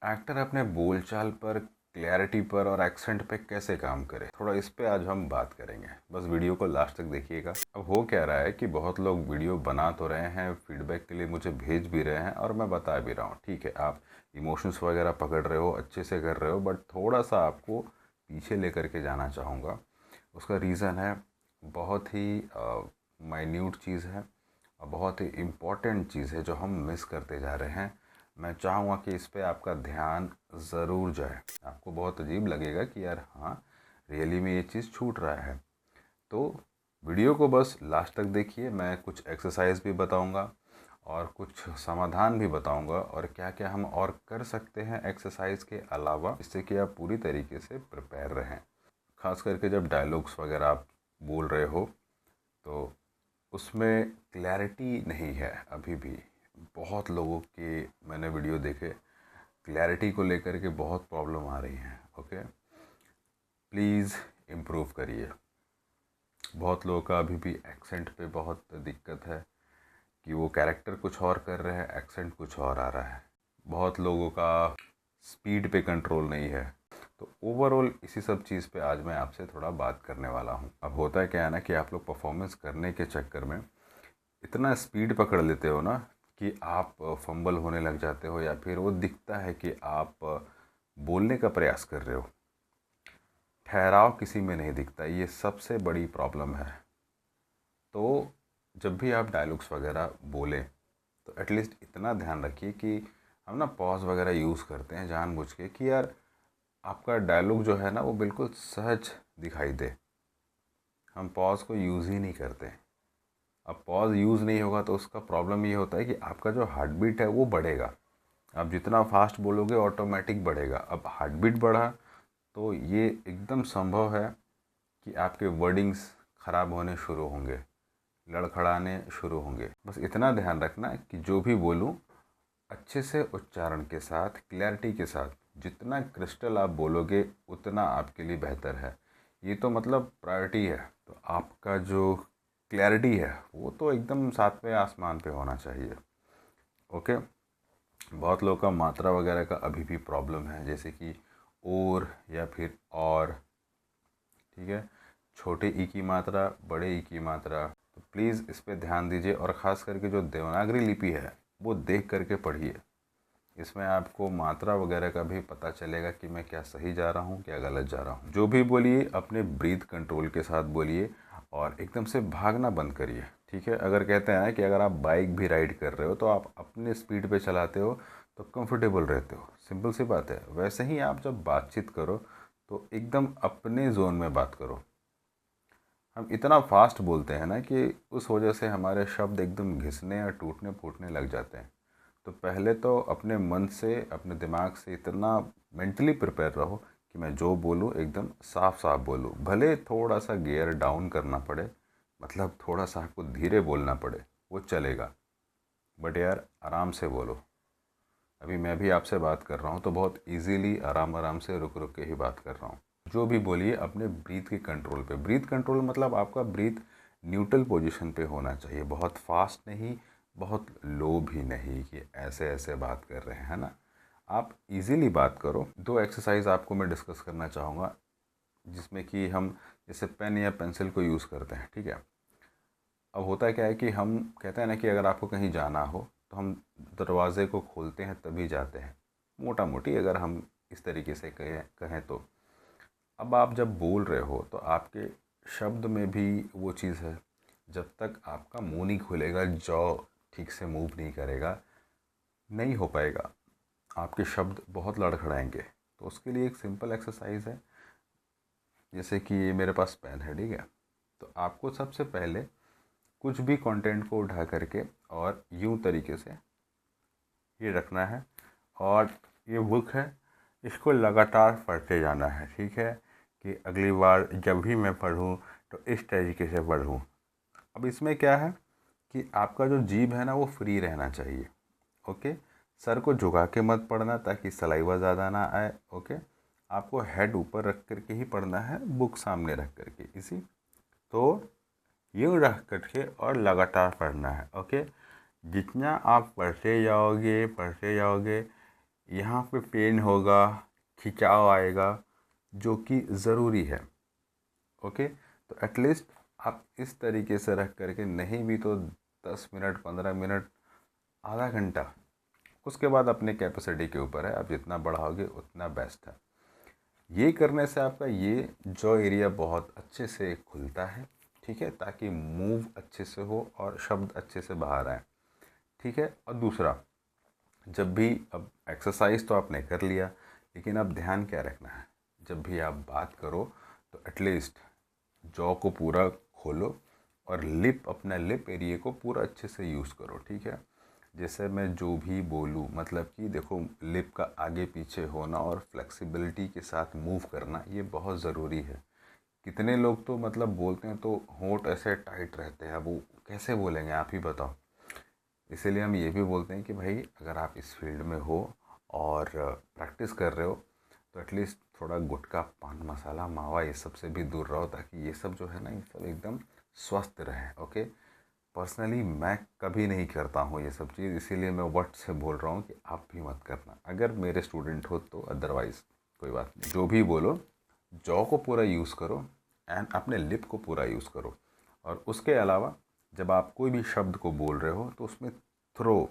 Actor अपने बोलचाल पर, क्लैरिटी पर और एक्सेंट पे कैसे काम करे, थोड़ा इस पे आज हम बात करेंगे। बस वीडियो को लास्ट तक देखिएगा। अब हो क्या रहा है कि बहुत लोग वीडियो बना तो रहे हैं, फीडबैक के लिए मुझे भेज भी रहे हैं और मैं बता भी रहा हूँ। ठीक है, आप इमोशंस वगैरह पकड़ रहे हो, अच्छे से कर रहे हो, बट थोड़ा सा आपको पीछे लेकर के जाना चाहूँगा। उसका रीज़न है, बहुत ही माइन्यूट चीज़ है और बहुत ही इम्पॉर्टेंट चीज़ है जो हम मिस करते जा रहे हैं। मैं चाहूँगा कि इस पे आपका ध्यान ज़रूर जाए। आपको बहुत अजीब लगेगा कि यार हाँ, रियली में ये चीज़ छूट रहा है। तो वीडियो को बस लास्ट तक देखिए। मैं कुछ एक्सरसाइज भी बताऊंगा और कुछ समाधान भी बताऊंगा और क्या क्या हम और कर सकते हैं एक्सरसाइज के अलावा, जिससे कि आप पूरी तरीके से प्रिपेयर रहें। ख़ास करके जब डायलॉग्स वगैरह आप बोल रहे हो तो उसमें क्लैरिटी नहीं है अभी भी। बहुत लोगों के मैंने वीडियो देखे, क्लैरिटी को लेकर के बहुत प्रॉब्लम आ रही हैं। ओके, प्लीज़ इम्प्रूव करिए। बहुत लोगों का अभी भी एक्सेंट पे बहुत दिक्कत है कि वो कैरेक्टर कुछ और कर रहे हैं, एक्सेंट कुछ और आ रहा है। बहुत लोगों का स्पीड पे कंट्रोल नहीं है। तो ओवरऑल इसी सब चीज़ पे आज मैं आपसे थोड़ा बात करने वाला हूँ। अब होता है क्या है ना कि आप लोग परफॉर्मेंस करने के चक्कर में इतना स्पीड पकड़ लेते हो ना कि आप फंबल होने लग जाते हो, या फिर वो दिखता है कि आप बोलने का प्रयास कर रहे हो, ठहराव किसी में नहीं दिखता। ये सबसे बड़ी प्रॉब्लम है। तो जब भी आप डायलॉग्स वगैरह बोलें तो एटलीस्ट इतना ध्यान रखिए कि हम ना पॉज वगैरह यूज़ करते हैं जानबूझ के कि यार आपका डायलॉग जो है ना वो बिल्कुल सहज दिखाई दे। हम पॉज को यूज़ ही नहीं करते। अब पॉज यूज़ नहीं होगा तो उसका प्रॉब्लम ये होता है कि आपका जो हार्ट बीट है वो बढ़ेगा। आप जितना फास्ट बोलोगे ऑटोमेटिक बढ़ेगा। अब हार्ट बीट बढ़ा तो ये एकदम संभव है कि आपके वर्डिंग्स ख़राब होने शुरू होंगे, लड़खड़ाने शुरू होंगे। बस इतना ध्यान रखना कि जो भी बोलूँ अच्छे से उच्चारण के साथ, क्लैरिटी के साथ, जितना क्रिस्टल आप बोलोगे उतना आपके लिए बेहतर है। ये तो मतलब प्रायोरिटी है। तो आपका जो क्लैरिटी है वो तो एकदम सातवें आसमान पे होना चाहिए। ओके, बहुत लोगों का मात्रा वगैरह का अभी भी प्रॉब्लम है, जैसे कि और या फिर और। ठीक है, छोटे ई की मात्रा, बड़े ई की मात्रा। तो प्लीज़ इस पे ध्यान दीजिए और ख़ास करके जो देवनागरी लिपि है वो देख करके पढ़िए। इसमें आपको मात्रा वगैरह का भी पता चलेगा कि मैं क्या सही जा रहा हूँ, क्या गलत जा रहा हूँ। जो भी बोलिए अपने ब्रीथ कंट्रोल के साथ बोलिए और एकदम से भागना बंद करिए। ठीक है, अगर कहते हैं ना कि अगर आप बाइक भी राइड कर रहे हो तो आप अपने स्पीड पे चलाते हो तो कंफर्टेबल रहते हो। सिंपल सी बात है। वैसे ही आप जब बातचीत करो तो एकदम अपने जोन में बात करो। हम इतना फास्ट बोलते हैं ना कि उस वजह से हमारे शब्द एकदम घिसने या टूटने फूटने लग जाते हैं। तो पहले तो अपने मन से, अपने दिमाग से इतना मेंटली प्रिपेयर रहो कि मैं जो बोलूँ एकदम साफ साफ बोलूँ। भले थोड़ा सा गियर डाउन करना पड़े, मतलब थोड़ा सा आपको धीरे बोलना पड़े, वो चलेगा, बट यार आराम से बोलो। अभी मैं भी आपसे बात कर रहा हूँ तो बहुत इजीली आराम आराम से रुक रुक के ही बात कर रहा हूँ। जो भी बोलिए अपने ब्रीथ के कंट्रोल पे। ब्रीथ कंट्रोल मतलब आपका ब्रीथ न्यूट्रल पोजीशन पे होना चाहिए। बहुत फास्ट नहीं, बहुत लो भी नहीं कि ऐसे ऐसे बात कर रहे हैं ना। आप इजीली बात करो। दो एक्सरसाइज आपको मैं डिस्कस करना चाहूँगा जिसमें कि हम जैसे पेन या पेंसिल को यूज़ करते हैं। ठीक है, अब होता है क्या है कि हम कहते हैं ना कि अगर आपको कहीं जाना हो तो हम दरवाज़े को खोलते हैं तभी जाते हैं, मोटा मोटी अगर हम इस तरीके से कहें कहें तो। अब आप जब बोल रहे हो तो आपके शब्द में भी वो चीज़ है। जब तक आपका मुंह नहीं खुलेगा, जॉ ठीक से मूव नहीं करेगा, नहीं हो पाएगा। आपके शब्द बहुत लड़खड़ाएंगे। तो उसके लिए एक सिंपल एक्सरसाइज है। जैसे कि ये मेरे पास पेन है, ठीक है, तो आपको सबसे पहले कुछ भी कंटेंट को उठा करके और यूं तरीके से ये रखना है और ये बुक है, इसको लगातार पढ़ते जाना है। ठीक है, कि अगली बार जब भी मैं पढूं तो इस तरीके से पढूं। अब इसमें क्या है कि आपका जो जीभ है ना वो फ्री रहना चाहिए। ओके, सर को झुका के मत पढ़ना ताकि सलाइवा ज़्यादा ना आए। ओके, आपको हेड ऊपर रख करके ही पढ़ना है, बुक सामने रख करके इसी। तो यूँ रख करके और लगातार पढ़ना है। ओके, जितना आप पढ़ते जाओगे यहाँ पे पेन होगा, खिंचाव आएगा, जो कि ज़रूरी है। ओके, तो एटलीस्ट आप इस तरीके से रख करके, नहीं भी तो 10 मिनट, 15 मिनट, आधा घंटा, उसके बाद अपने कैपेसिटी के ऊपर है, आप जितना बढ़ाओगे उतना बेस्ट है। ये करने से आपका ये जॉ एरिया बहुत अच्छे से खुलता है, ठीक है, ताकि मूव अच्छे से हो और शब्द अच्छे से बाहर आए, ठीक है। और दूसरा, जब भी, अब एक्सरसाइज तो आपने कर लिया, लेकिन अब ध्यान क्या रखना है, जब भी आप बात करो तो एटलीस्ट जॉ को पूरा खोलो और अपना लिप एरिया को पूरा अच्छे से यूज़ करो, ठीक है। जैसे मैं जो भी बोलूँ, मतलब कि देखो, लिप का आगे पीछे होना और फ्लेक्सिबिलिटी के साथ मूव करना ये बहुत ज़रूरी है। कितने लोग तो मतलब बोलते हैं तो होंठ ऐसे टाइट रहते हैं, अब वो कैसे बोलेंगे, आप ही बताओ। इसीलिए हम ये भी बोलते हैं कि भाई, अगर आप इस फील्ड में हो और प्रैक्टिस कर रहे हो तो एटलीस्ट थोड़ा गुटखा, पान मसाला, मावा, ये सब से भी दूर रहो, ताकि ये सब जो है ना, ये सब एकदम स्वस्थ रहे। ओके, पर्सनली मैं कभी नहीं करता हूँ ये सब चीज़, इसीलिए मैं वर्ड से बोल रहा हूँ कि आप भी मत करना, अगर मेरे स्टूडेंट हो तो। अदरवाइज़ कोई बात नहीं, जो भी बोलो, जॉ को पूरा यूज़ करो एंड अपने लिप को पूरा यूज़ करो। और उसके अलावा जब आप कोई भी शब्द को बोल रहे हो तो उसमें थ्रो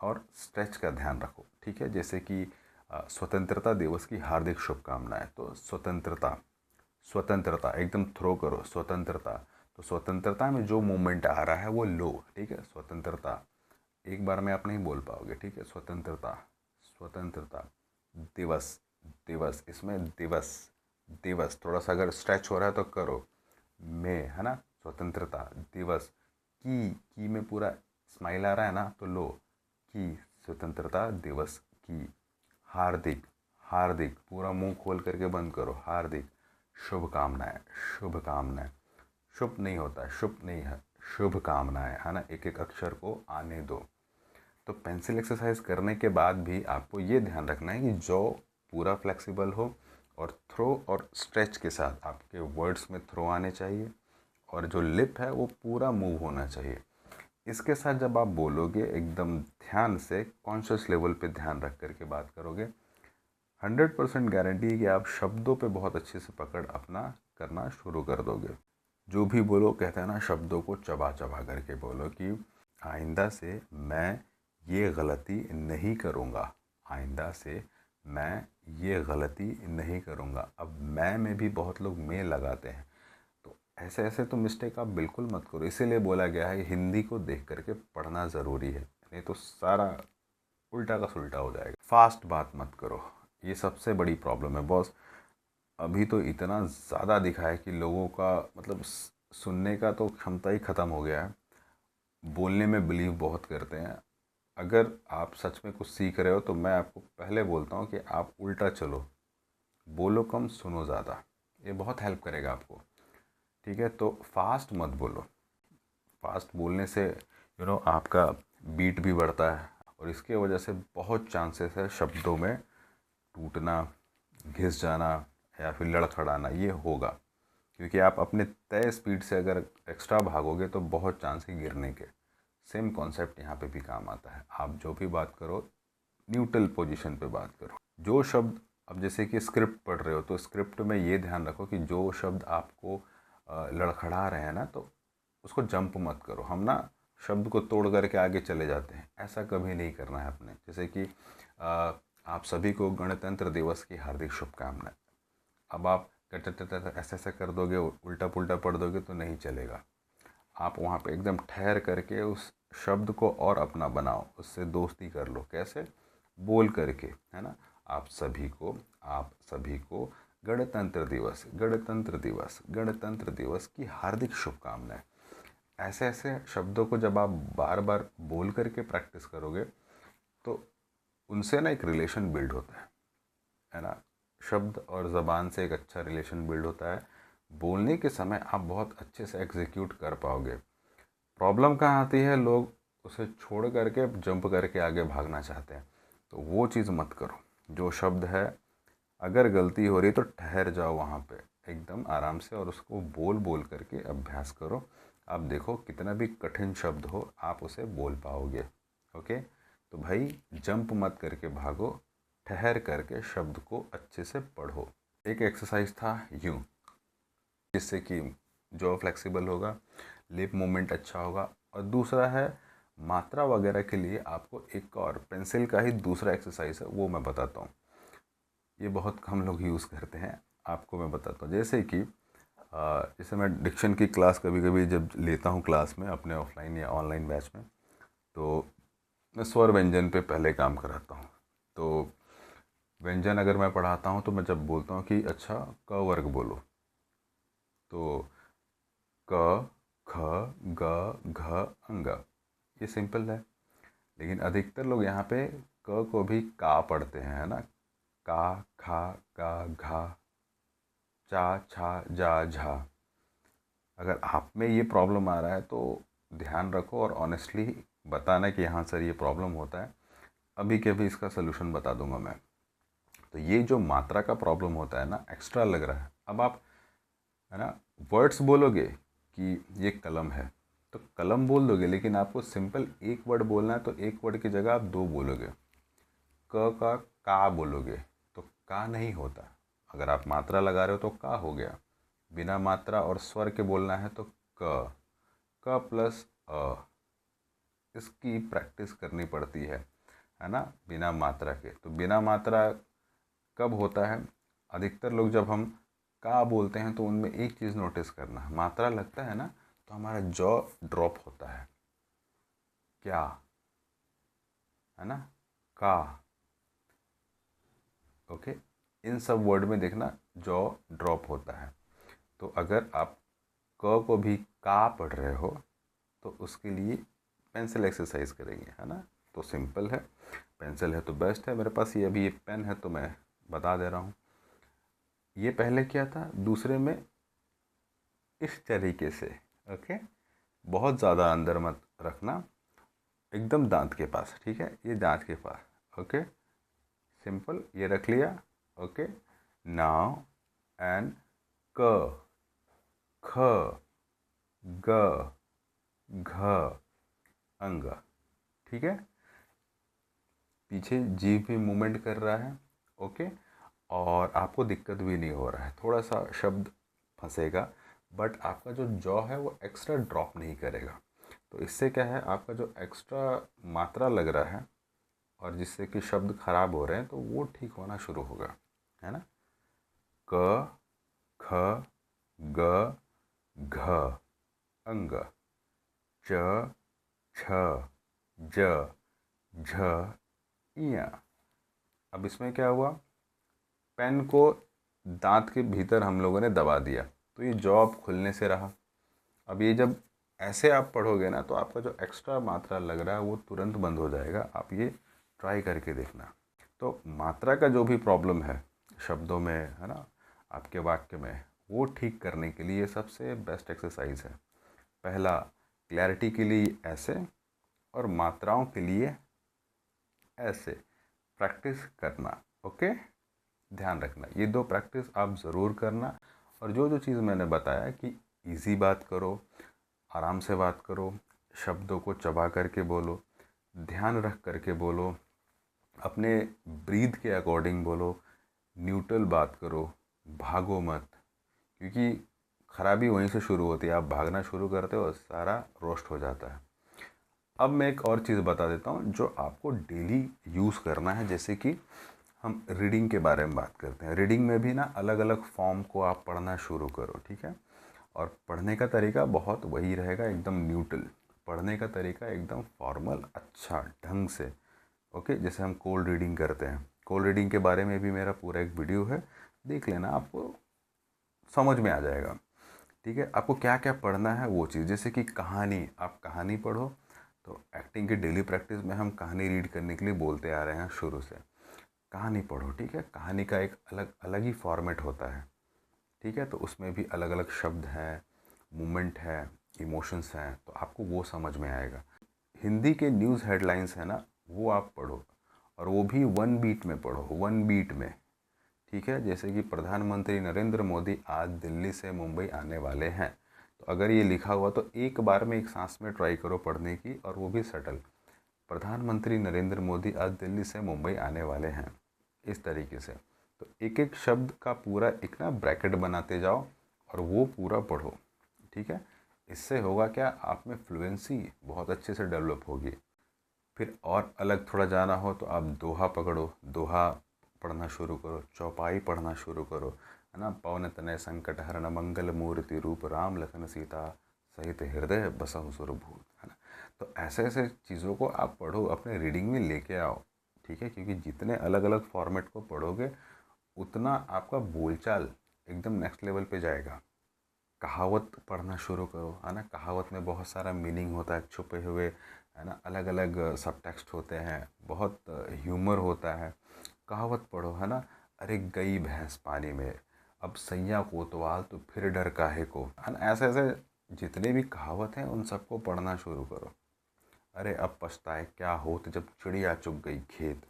और स्ट्रेच का ध्यान रखो, ठीक है। जैसे कि स्वतंत्रता दिवस की हार्दिक शुभकामनाएं, तो स्वतंत्रता, स्वतंत्रता एकदम थ्रो करो, स्वतंत्रता। तो स्वतंत्रता में जो मूवमेंट आ रहा है वो लो, ठीक है। स्वतंत्रता एक बार में आप नहीं बोल पाओगे, ठीक है। स्वतंत्रता, स्वतंत्रता दिवस, दिवस, इसमें दिवस, दिवस थोड़ा सा अगर स्ट्रेच हो रहा है तो करो, में, है ना। स्वतंत्रता दिवस, की में पूरा स्माइल आ रहा है ना, तो लो, की, स्वतंत्रता दिवस की। हार्दिक, हार्दिक पूरा मुंह खोल करके बंद करो, हार्दिक शुभकामनाएं, शुभकामनाएं, शुभ नहीं होता है, शुभ नहीं है, शुभकामनाएं, है ना। एक एक अक्षर को आने दो। तो पेंसिल एक्सरसाइज करने के बाद भी आपको ये ध्यान रखना है कि जॉ पूरा फ्लेक्सिबल हो, और थ्रो और स्ट्रेच के साथ आपके वर्ड्स में थ्रो आने चाहिए, और जो लिप है वो पूरा मूव होना चाहिए। इसके साथ जब आप बोलोगे, एकदम ध्यान से, कॉन्शियस लेवल पे ध्यान रख करके बात करोगे, 100% गारंटी है कि आप शब्दों पे बहुत अच्छे से पकड़ अपना करना शुरू कर दोगे। जो भी बोलो, कहते हैं ना, शब्दों को चबा चबा करके बोलो कि आइंदा से मैं ये गलती नहीं करूँगा, आइंदा से मैं ये गलती नहीं करूँगा। अब मैं में भी बहुत लोग में लगाते हैं, तो ऐसे ऐसे तो मिस्टेक आप बिल्कुल मत करो। इसीलिए बोला गया है हिंदी को देख करके पढ़ना ज़रूरी है, नहीं तो सारा उल्टा का सुल्टा हो जाएगा। फास्ट बात मत करो, ये सबसे बड़ी प्रॉब्लम है बॉस। अभी तो इतना ज़्यादा दिखा है कि लोगों का मतलब सुनने का तो क्षमता ही ख़त्म हो गया है, बोलने में बिलीव बहुत करते हैं। अगर आप सच में कुछ सीख रहे हो तो मैं आपको पहले बोलता हूँ कि आप उल्टा चलो, बोलो कम, सुनो ज़्यादा, ये बहुत हेल्प करेगा आपको, ठीक है। तो फास्ट मत बोलो, फास्ट बोलने से आपका बीट भी बढ़ता है, और इसके वजह से बहुत चांसेस है शब्दों में टूटना, घिस जाना, या फिर लड़खड़ाना, ये होगा। क्योंकि आप अपने तय स्पीड से अगर एक्स्ट्रा भागोगे तो बहुत चांस है गिरने के। सेम कॉन्सेप्ट यहाँ पे भी काम आता है। आप जो भी बात करो, न्यूट्रल पोजीशन पे बात करो। जो शब्द, अब जैसे कि स्क्रिप्ट पढ़ रहे हो तो स्क्रिप्ट में ये ध्यान रखो कि जो शब्द आपको लड़खड़ा रहे हैं ना, तो उसको जंप मत करो। हम ना शब्द को तोड़ करके आगे चले जाते हैं, ऐसा कभी नहीं करना है अपने। जैसे कि आप सभी को गणतंत्र दिवस की हार्दिक शुभकामनाएं। अब आप ऐसे ऐसे कर दोगे, उल्टा पुल्टा पढ़ दोगे तो नहीं चलेगा। आप वहाँ पे एकदम ठहर करके उस शब्द को और अपना बनाओ, उससे दोस्ती कर लो। कैसे? बोल करके, है ना। आप सभी को गणतंत्र दिवस, गणतंत्र दिवस, गणतंत्र दिवस की हार्दिक शुभकामनाएं। ऐसे ऐसे शब्दों को जब आप बार बार बोल करके प्रैक्टिस करोगे तो उनसे ना एक रिलेशन बिल्ड होता है ना। शब्द और ज़बान से एक अच्छा रिलेशन बिल्ड होता है। बोलने के समय आप बहुत अच्छे से एग्जीक्यूट कर पाओगे। प्रॉब्लम कहाँ आती है, लोग उसे छोड़ करके जंप करके आगे भागना चाहते हैं, तो वो चीज़ मत करो। जो शब्द है, अगर गलती हो रही तो ठहर जाओ वहाँ पे एकदम आराम से, और उसको बोल बोल करके अभ्यास करो। आप देखो कितना भी कठिन शब्द हो आप उसे बोल पाओगे। ओके, तो भाई जंप मत करके भागो, ठहर करके शब्द को अच्छे से पढ़ो। एक एक्सरसाइज था यूँ, जिससे कि जॉ फ्लेक्सिबल होगा, लिप मूवमेंट अच्छा होगा। और दूसरा है मात्रा वगैरह के लिए आपको एक और पेंसिल का ही दूसरा एक्सरसाइज है, वो मैं बताता हूँ। ये बहुत कम लोग यूज़ करते हैं, आपको मैं बताता हूँ। जैसे मैं डिक्शन की क्लास कभी कभी जब लेता हूँ क्लास में अपने ऑफलाइन या ऑनलाइन बैच में, तो मैं स्वर व्यंजन पे पहले काम कराता हूँ। तो व्यंजन अगर मैं पढ़ाता हूँ तो मैं जब बोलता हूँ कि अच्छा क वर्ग बोलो, तो क ख ग घ अंग, ये सिंपल है। लेकिन अधिकतर लोग यहाँ पे क को भी का पढ़ते हैं, है ना। का, खा, गा, घा, चा, छा, जा, झा। अगर आप में ये प्रॉब्लम आ रहा है तो ध्यान रखो और ऑनेस्टली बताना कि हाँ सर ये प्रॉब्लम होता है, अभी के अभी इसका सलूशन बता दूंगा मैं। तो ये जो मात्रा का प्रॉब्लम होता है ना, एक्स्ट्रा लग रहा है, अब आप है ना वर्ड्स बोलोगे कि ये कलम है, तो कलम बोल दोगे, लेकिन आपको सिंपल एक वर्ड बोलना है, तो एक वर्ड की जगह आप दो बोलोगे। क का बोलोगे तो का नहीं होता। अगर आप मात्रा लगा रहे हो तो का हो गया। बिना मात्रा और स्वर के बोलना है तो क प्लस अ, इसकी प्रैक्टिस करनी पड़ती है ना, बिना मात्रा के। तो बिना मात्रा कब होता है, अधिकतर लोग जब हम का बोलते हैं तो उनमें एक चीज़ नोटिस करना, मात्रा लगता है ना तो हमारा जॉ ड्रॉप होता है। क्या, है ना, का, ओके, इन सब वर्ड में देखना जॉ ड्रॉप होता है। तो अगर आप क को भी का पढ़ रहे हो तो उसके लिए पेंसिल एक्सरसाइज करेंगे, है ना। तो सिंपल है, पेंसिल है तो बेस्ट है। मेरे पास ये अभी ये पेन है तो मैं बता दे रहा हूँ। ये पहले क्या था, दूसरे में इस तरीके से, ओके, बहुत ज़्यादा अंदर मत रखना, एकदम दांत के पास, ठीक है, ये दांत के पास, ओके, सिंपल, ये रख लिया, ओके। नाउ एंड क, ख, ग, घ, अंग, ठीक है। पीछे जीभ भी मूवमेंट कर रहा है, ओके, और आपको दिक्कत भी नहीं हो रहा है। थोड़ा सा शब्द फंसेगा बट आपका जो जॉ है वो एक्स्ट्रा ड्रॉप नहीं करेगा। तो इससे क्या है, आपका जो एक्स्ट्रा मात्रा लग रहा है और जिससे कि शब्द खराब हो रहे हैं तो वो ठीक होना शुरू होगा, है ना। क, ख, ग, घ, अंग, च, छ, ज, झ, इया। अब इसमें क्या हुआ, पेन को दांत के भीतर हम लोगों ने दबा दिया तो ये जॉ अब खुलने से रहा। अब ये जब ऐसे आप पढ़ोगे ना तो आपका जो एक्स्ट्रा मात्रा लग रहा है वो तुरंत बंद हो जाएगा। आप ये ट्राई करके देखना। तो मात्रा का जो भी प्रॉब्लम है शब्दों में, है ना, आपके वाक्य में, वो ठीक करने के लिए सबसे बेस्ट एक्सरसाइज है। पहला, क्लैरिटी के लिए ऐसे और मात्राओं के लिए ऐसे प्रैक्टिस करना, ओके। ध्यान रखना ये दो प्रैक्टिस आप ज़रूर करना। और जो जो चीज़ मैंने बताया कि इजी बात करो, आराम से बात करो, शब्दों को चबा करके बोलो, ध्यान रख करके बोलो, अपने ब्रीथ के अकॉर्डिंग बोलो, न्यूट्रल बात करो, भागो मत, क्योंकि खराबी वहीं से शुरू होती है। आप भागना शुरू करते हो सारा रोस्ट हो जाता है। अब मैं एक और चीज़ बता देता हूँ जो आपको डेली यूज़ करना है। जैसे कि हम रीडिंग के बारे में बात करते हैं, रीडिंग में भी ना अलग अलग फॉर्म को आप पढ़ना शुरू करो, ठीक है। और पढ़ने का तरीका बहुत वही रहेगा, एकदम न्यूट्रल पढ़ने का तरीका, एकदम फॉर्मल, अच्छा ढंग से, ओके। जैसे हम कोल्ड रीडिंग करते हैं, कोल्ड रीडिंग के बारे में भी मेरा पूरा एक वीडियो है, देख लेना, आपको समझ में आ जाएगा, ठीक है। आपको क्या क्या पढ़ना है वो चीज़, जैसे कि कहानी, आप कहानी पढ़ो। तो एक्टिंग की डेली प्रैक्टिस में हम कहानी रीड करने के लिए बोलते आ रहे हैं शुरू से, कहानी पढ़ो, ठीक है। कहानी का एक अलग अलग ही फॉर्मेट होता है, ठीक है। तो उसमें भी अलग अलग शब्द हैं, मूवमेंट है, इमोशंस हैं, तो आपको वो समझ में आएगा। हिंदी के न्यूज़ हेडलाइंस है ना, वो आप पढ़ो, और वो भी वन बीट में पढ़ो, वन बीट में, ठीक है। जैसे कि प्रधानमंत्री नरेंद्र मोदी आज दिल्ली से मुंबई आने वाले हैं, तो अगर ये लिखा हुआ तो एक बार में एक सांस में ट्राई करो पढ़ने की, और वो भी सटल। प्रधानमंत्री नरेंद्र मोदी आज दिल्ली से मुंबई आने वाले हैं, इस तरीके से। तो एक एक शब्द का पूरा एक ना ब्रैकेट बनाते जाओ और वो पूरा पढ़ो, ठीक है। इससे होगा क्या, आप में फ्लुएंसी बहुत अच्छे से डेवलप होगी। फिर और अलग थोड़ा जाना हो तो आप दोहा पकड़ो, दोहा पढ़ना शुरू करो, चौपाई पढ़ना शुरू करो, है ना। पवन तनय संकट हरण मंगल मूर्ति रूप राम लखन सीता सहित हृदय बसहु सुरभूत, है ना। तो ऐसे ऐसे चीज़ों को आप पढ़ो, अपने रीडिंग में लेके आओ, ठीक है। क्योंकि जितने अलग अलग फॉर्मेट को पढ़ोगे उतना आपका बोलचाल एकदम नेक्स्ट लेवल पे जाएगा। कहावत पढ़ना शुरू करो, है ना। कहावत में बहुत सारा मीनिंग होता है छुपे हुए, है ना। अलग अलग सब टेक्स्ट होते हैं, बहुत ह्यूमर होता है। कहावत पढ़ो, है ना। अरे गई भैंस पानी में, अब सैया कोतवाल तो फिर डर काहे को, है ना। ऐसे ऐसे जितने भी कहावत हैं उन सबको पढ़ना शुरू करो। अरे अब पछताए क्या होत जब चिड़िया चुग गई खेत,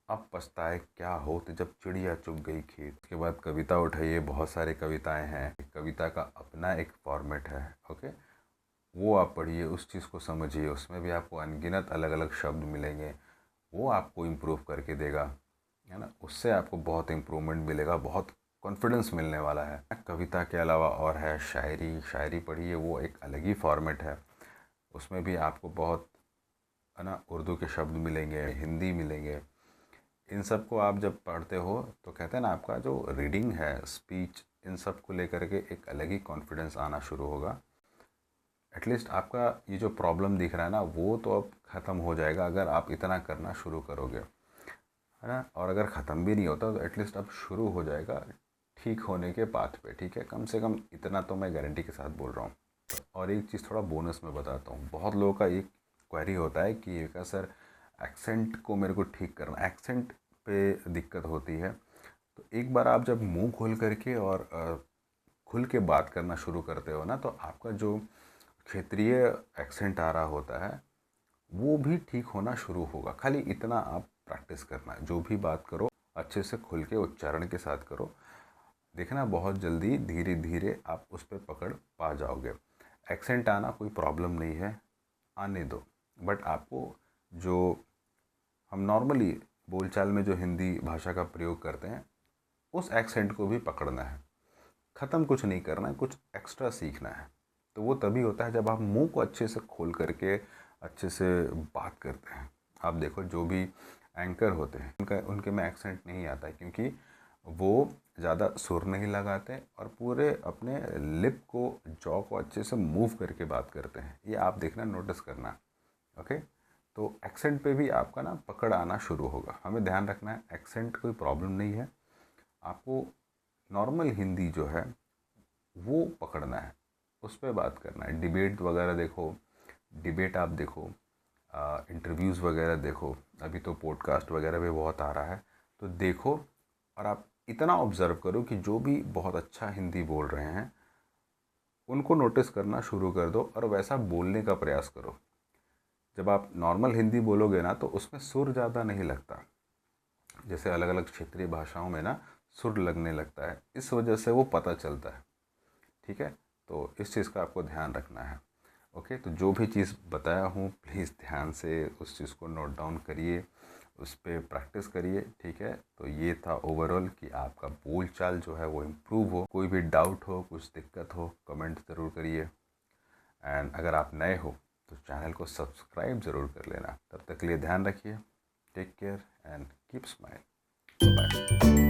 अब पछताए क्या होत जब चिड़िया चुग गई खेत। उसके बाद कविता उठाइए, बहुत सारी कविताएं हैं, कविता का अपना एक फॉर्मेट है, ओके। वो आप पढ़िए, उस चीज़ को समझिए, उसमें भी आपको अनगिनत अलग अलग शब्द मिलेंगे, वो आपको इम्प्रूव करके देगा, है ना। उससे आपको बहुत इम्प्रूवमेंट मिलेगा, बहुत कॉन्फिडेंस मिलने वाला है। कविता के अलावा और है शायरी, शायरी पढ़िए, वो एक अलग ही फॉर्मेट है। उसमें भी आपको बहुत, है ना, उर्दू के शब्द मिलेंगे, हिंदी मिलेंगे। इन सब को आप जब पढ़ते हो तो कहते हैं ना, आपका जो रीडिंग है, स्पीच, इन सब को लेकर के एक अलग ही कॉन्फिडेंस आना शुरू होगा। एटलीस्ट आपका ये जो प्रॉब्लम दिख रहा है ना, वो तो अब ख़त्म हो जाएगा अगर आप इतना करना शुरू करोगे, है ना। और अगर ख़त्म भी नहीं होता तो एटलीस्ट अब शुरू हो जाएगा ठीक होने के पाथ पे, ठीक है। कम से कम इतना तो मैं गारंटी के साथ बोल रहा हूँ। और एक चीज़ थोड़ा बोनस में बताता हूँ, बहुत लोगों का एक क्वेरी होता है कि सर एक्सेंट को मेरे को ठीक करना, एक्सेंट पे दिक्कत होती है। तो एक बार आप जब मुंह खोल करके और खुल के बात करना शुरू करते हो ना, तो आपका जो क्षेत्रीय एक्सेंट आ रहा होता है वो भी ठीक होना शुरू होगा। खाली इतना आप प्रैक्टिस करना है, जो भी बात करो अच्छे से खुल के उच्चारण के साथ करो, देखना बहुत जल्दी धीरे धीरे आप उस पर पकड़ पा जाओगे। एक्सेंट आना कोई प्रॉब्लम नहीं है, आने दो। बट आपको जो हम नॉर्मली बोलचाल में जो हिंदी भाषा का प्रयोग करते हैं उस एक्सेंट को भी पकड़ना है। ख़त्म कुछ नहीं करना है, कुछ एक्स्ट्रा सीखना है। तो वो तभी होता है जब आप मुंह को अच्छे से खोल करके अच्छे से बात करते हैं। आप देखो जो भी एंकर होते हैं उनके में एक्सेंट नहीं आता है, क्योंकि वो ज़्यादा सुर नहीं लगाते और पूरे अपने लिप को, जॉ को अच्छे से मूव करके बात करते हैं। ये आप देखना, नोटिस करना, ओके। तो एक्सेंट पे भी आपका ना पकड़ आना शुरू होगा। हमें ध्यान रखना है, एक्सेंट कोई प्रॉब्लम नहीं है, आपको नॉर्मल हिंदी जो है वो पकड़ना है, उस पर बात करना है। डिबेट वगैरह देखो, डिबेट आप देखो, इंटरव्यूज़ वगैरह देखो, अभी तो पॉडकास्ट वगैरह भी बहुत आ रहा है, तो देखो। और आप इतना ऑब्ज़र्व करो कि जो भी बहुत अच्छा हिंदी बोल रहे हैं उनको नोटिस करना शुरू कर दो और वैसा बोलने का प्रयास करो। जब आप नॉर्मल हिंदी बोलोगे ना तो उसमें सुर ज़्यादा नहीं लगता, जैसे अलग अलग क्षेत्रीय भाषाओं में ना सुर लगने लगता है, इस वजह से वो पता चलता है, ठीक है। तो इस चीज़ का आपको ध्यान रखना है, ओके। तो जो भी चीज़ बताया हूँ प्लीज़ ध्यान से उस चीज़ को नोट डाउन करिए, उस पर प्रैक्टिस करिए, ठीक है। तो ये था ओवरऑल कि आपका बोलचाल जो है वो इम्प्रूव हो। कोई भी डाउट हो, कुछ दिक्कत हो, कमेंट ज़रूर करिए। एंड अगर आप नए हो तो चैनल को सब्सक्राइब ज़रूर कर लेना। तब तक के लिए ध्यान रखिए, take care and keep smile, bye.